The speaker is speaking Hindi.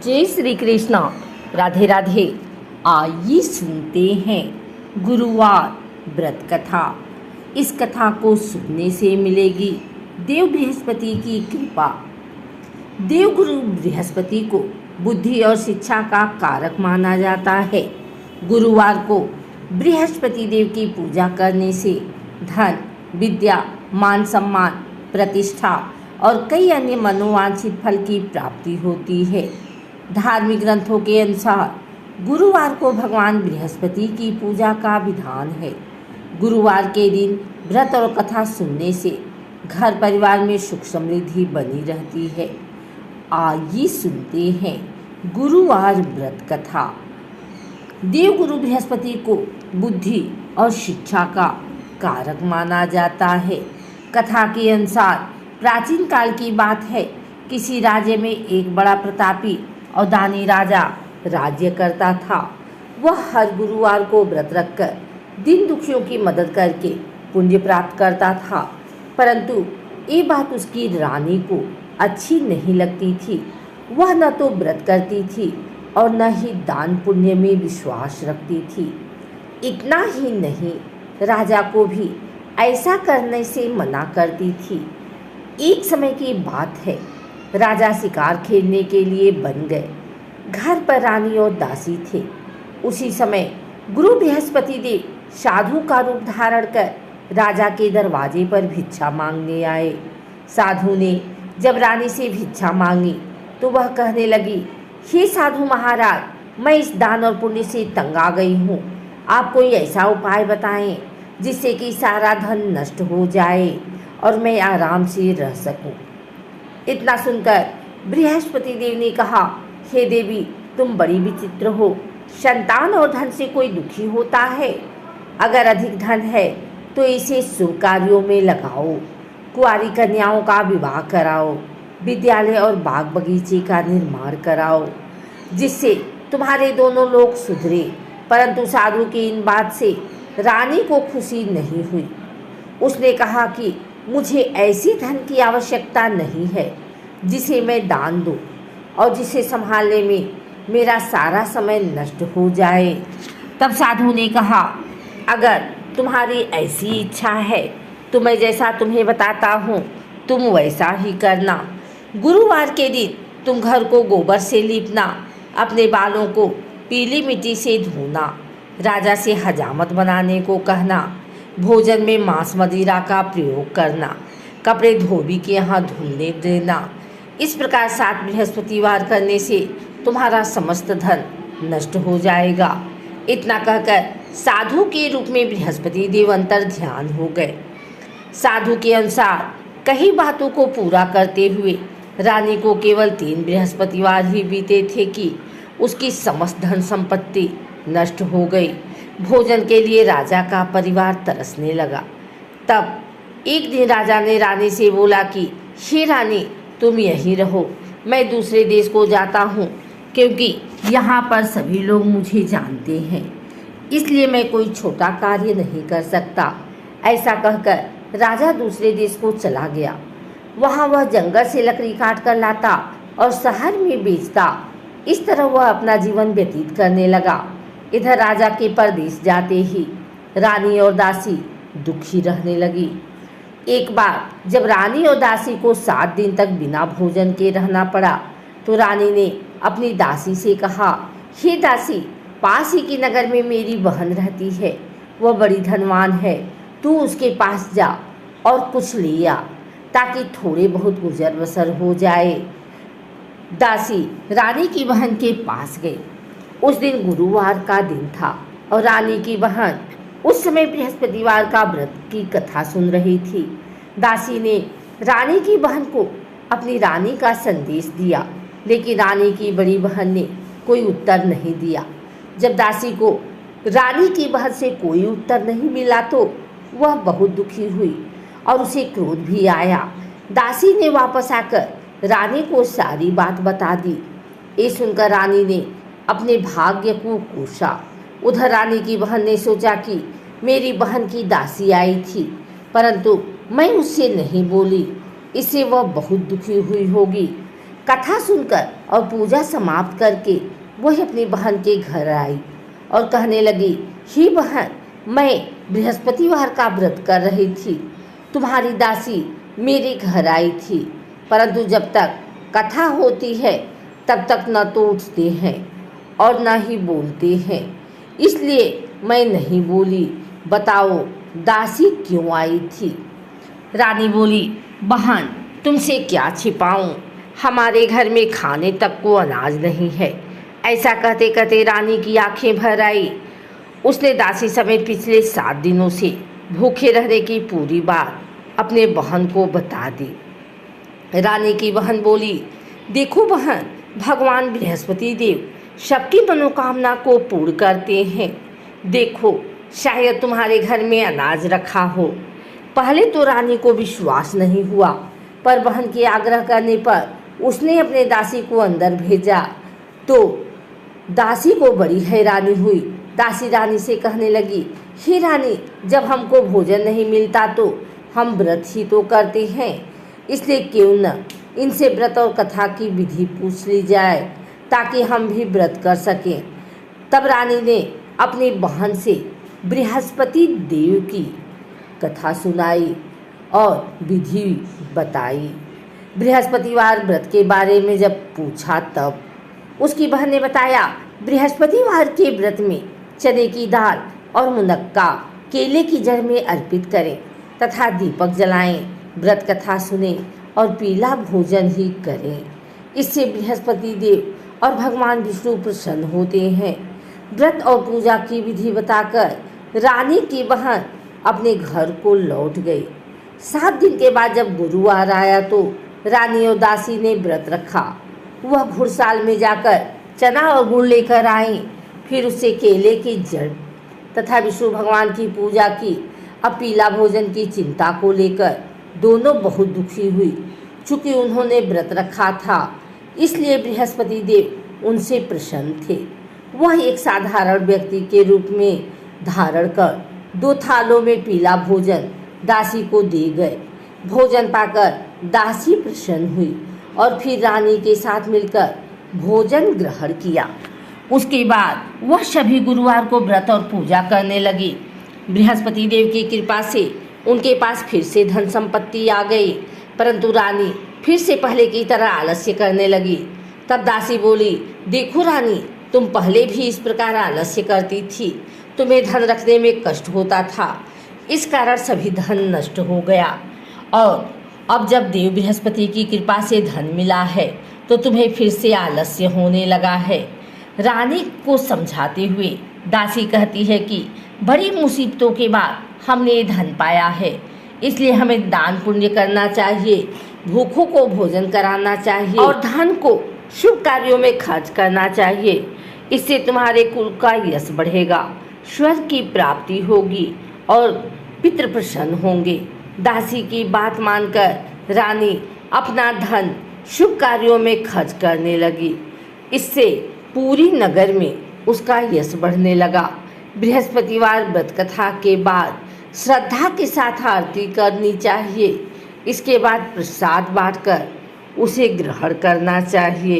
जय श्री कृष्णा। राधे राधे। आइए सुनते हैं गुरुवार व्रत कथा। इस कथा को सुनने से मिलेगी देव बृहस्पति की कृपा। देव गुरु बृहस्पति को बुद्धि और शिक्षा का कारक माना जाता है। गुरुवार को बृहस्पति देव की पूजा करने से धन, विद्या, मान सम्मान, प्रतिष्ठा और कई अन्य मनोवांछित फल की प्राप्ति होती है। धार्मिक ग्रंथों के अनुसार गुरुवार को भगवान बृहस्पति की पूजा का विधान है। गुरुवार के दिन व्रत और कथा सुनने से घर परिवार में सुख समृद्धि बनी रहती है। आइए सुनते हैं गुरुवार व्रत कथा। देव गुरु बृहस्पति को बुद्धि और शिक्षा का कारक माना जाता है। कथा के अनुसार प्राचीन काल की बात है। किसी राज्य में एक बड़ा प्रतापी और दानी राजा राज्य करता था। वह हर गुरुवार को व्रत रखकर दीन दुखियों की मदद करके पुण्य प्राप्त करता था। परंतु ये बात उसकी रानी को अच्छी नहीं लगती थी। वह न तो व्रत करती थी और न ही दान पुण्य में विश्वास रखती थी। इतना ही नहीं, राजा को भी ऐसा करने से मना करती थी। एक समय की बात है, राजा शिकार खेलने के लिए बन गए। घर पर रानी और दासी थे। उसी समय गुरु बृहस्पति देव साधु का रूप धारण कर राजा के दरवाजे पर भिक्षा मांगने आए। साधु ने जब रानी से भिक्षा मांगी तो वह कहने लगी, हे साधु महाराज, मैं इस दान और पुण्य से तंग आ गई हूँ। आप कोई ऐसा उपाय बताएं जिससे कि सारा धन नष्ट हो जाए और मैं आराम से रह सकूं। इतना सुनकर बृहस्पति देव ने कहा, हे देवी, तुम बड़ी विचित्र हो। संतान और धन से कोई दुखी होता है? अगर अधिक धन है तो इसे शुभ कार्यों में लगाओ। कुंवारी कन्याओं का विवाह कराओ, विद्यालय और बाग बगीचे का निर्माण कराओ, जिससे तुम्हारे दोनों लोग सुधरे। परंतु साधु की इन बात से रानी को खुशी नहीं हुई। उसने कहा कि मुझे ऐसी धन की आवश्यकता नहीं है जिसे मैं दान दूं और जिसे संभालने में मेरा सारा समय नष्ट हो जाए। तब साधु ने कहा, अगर तुम्हारी ऐसी इच्छा है तो मैं जैसा तुम्हें बताता हूँ तुम वैसा ही करना। गुरुवार के दिन तुम घर को गोबर से लीपना, अपने बालों को पीली मिट्टी से धोना, राजा से हजामत बनाने को कहना, भोजन में मांस मदिरा का प्रयोग करना, कपड़े धोबी के यहाँ धुलने देना। इस प्रकार 7 बृहस्पतिवार करने से तुम्हारा समस्त धन नष्ट हो जाएगा। इतना कहकर साधु के रूप में बृहस्पति देव अंतर ध्यान हो गए। साधु के अनुसार कई बातों को पूरा करते हुए रानी को केवल 3 बृहस्पतिवार ही बीते थे कि उसकी समस्त धन संपत्ति नष्ट हो गई। भोजन के लिए राजा का परिवार तरसने लगा। तब एक दिन राजा ने रानी से बोला कि हे रानी, तुम यहीं रहो, मैं दूसरे देश को जाता हूँ, क्योंकि यहाँ पर सभी लोग मुझे जानते हैं, इसलिए मैं कोई छोटा कार्य नहीं कर सकता। ऐसा कहकर राजा दूसरे देश को चला गया। वहाँ वह जंगल से लकड़ी काट कर लाता और शहर में बेचता। इस तरह वह अपना जीवन व्यतीत करने लगा। इधर राजा के परदेश जाते ही रानी और दासी दुखी रहने लगी। एक बार जब रानी और दासी को 7 दिन तक बिना भोजन के रहना पड़ा तो रानी ने अपनी दासी से कहा, हे दासी, पास ही के नगर में मेरी बहन रहती है, वह बड़ी धनवान है, तू उसके पास जा और कुछ ले आ ताकि थोड़े बहुत गुजर बसर हो जाए। दासी रानी की बहन के पास गई। उस दिन गुरुवार का दिन था और रानी की बहन उस समय बृहस्पतिवार का व्रत की कथा सुन रही थी। दासी ने रानी की बहन को अपनी रानी का संदेश दिया, लेकिन रानी की बड़ी बहन ने कोई उत्तर नहीं दिया। जब दासी को रानी की बहन से कोई उत्तर नहीं मिला तो वह बहुत दुखी हुई और उसे क्रोध भी आया। दासी ने वापस आकर रानी को सारी बात बता दी। ये सुनकर रानी ने अपने भाग्य को कोसा। उधर रानी की बहन ने सोचा कि मेरी बहन की दासी आई थी, परंतु मैं उससे नहीं बोली, इससे वह बहुत दुखी हुई होगी। कथा सुनकर और पूजा समाप्त करके वह अपनी बहन के घर आई और कहने लगी, ही बहन, मैं बृहस्पतिवार का व्रत कर रही थी। तुम्हारी दासी मेरे घर आई थी, परंतु जब तक कथा होती है तब तक न तो उठते हैं और न ही बोलते हैं, इसलिए मैं नहीं बोली। बताओ दासी क्यों आई थी? रानी बोली, बहन, तुमसे क्या छिपाऊं, हमारे घर में खाने तक को अनाज नहीं है। ऐसा कहते कहते रानी की आंखें भर आई। उसने दासी समेत पिछले 7 दिनों से भूखे रहने की पूरी बात अपने बहन को बता दी। रानी की बहन बोली, देखो बहन, भगवान बृहस्पति देव सबकी मनोकामना को पूर्ण करते हैं। देखो, शायद तुम्हारे घर में अनाज रखा हो। पहले तो रानी को विश्वास नहीं हुआ, पर बहन के आग्रह करने पर उसने अपने दासी को अंदर भेजा तो दासी को बड़ी हैरानी हुई। दासी रानी से कहने लगी, हे रानी, जब हमको भोजन नहीं मिलता तो हम व्रत ही तो करते हैं, इसलिए क्यों न इनसे व्रत और कथा की विधि पूछ ली जाए ताकि हम भी व्रत कर सकें। तब रानी ने अपनी बहन से बृहस्पति देव की कथा सुनाई और विधि बताई। बृहस्पतिवार व्रत के बारे में जब पूछा तब उसकी बहन ने बताया, बृहस्पतिवार के व्रत में चने की दाल और मुनक्का केले की जड़ में अर्पित करें तथा दीपक जलाएं, व्रत कथा सुने और पीला भोजन ही करें। इससे बृहस्पति देव और भगवान विष्णु प्रसन्न होते हैं। व्रत और पूजा की विधि बताकर रानी की बहन अपने घर को लौट गई। 7 दिन के बाद जब गुरुवार आया तो रानी और दासी ने व्रत रखा। वह घुड़साल में जाकर चना और गुड़ लेकर आई, फिर उससे केले की जड़ तथा विष्णु भगवान की पूजा की। अब पीला भोजन की चिंता को लेकर दोनों बहुत दुखी हुई। चूँकि उन्होंने व्रत रखा था, इसलिए बृहस्पति देव उनसे प्रसन्न थे। वह एक साधारण व्यक्ति के रूप में धारण कर 2 थालों में पीला भोजन दासी को दे गए। भोजन पाकर दासी प्रसन्न हुई और फिर रानी के साथ मिलकर भोजन ग्रहण किया। उसके बाद वह सभी गुरुवार को व्रत और पूजा करने लगी। बृहस्पति देव की कृपा से उनके पास फिर से धन संपत्ति आ गई, परंतु रानी फिर से पहले की तरह आलस्य करने लगी। तब दासी बोली, देखो रानी, तुम पहले भी इस प्रकार आलस्य करती थी, तुम्हें धन रखने में कष्ट होता था, इस कारण सभी धन नष्ट हो गया, और अब जब देव बृहस्पति की कृपा से धन मिला है तो तुम्हें फिर से आलस्य होने लगा है। रानी को समझाते हुए दासी कहती है कि बड़ी मुसीबतों के बाद हमने ये धन पाया है, इसलिए हमें दान पुण्य करना चाहिए, भूखों को भोजन कराना चाहिए और धन को शुभ कार्यों में खर्च करना चाहिए। इससे तुम्हारे कुल का यश बढ़ेगा, स्वर्ग की प्राप्ति होगी और पितृ प्रसन्न होंगे। दासी की बात मानकर रानी अपना धन शुभ कार्यों में खर्च करने लगी। इससे पूरी नगर में उसका यश बढ़ने लगा। बृहस्पतिवार व्रत कथा के बाद श्रद्धा के साथ आरती करनी चाहिए। इसके बाद प्रसाद बांटकर उसे ग्रहण करना चाहिए।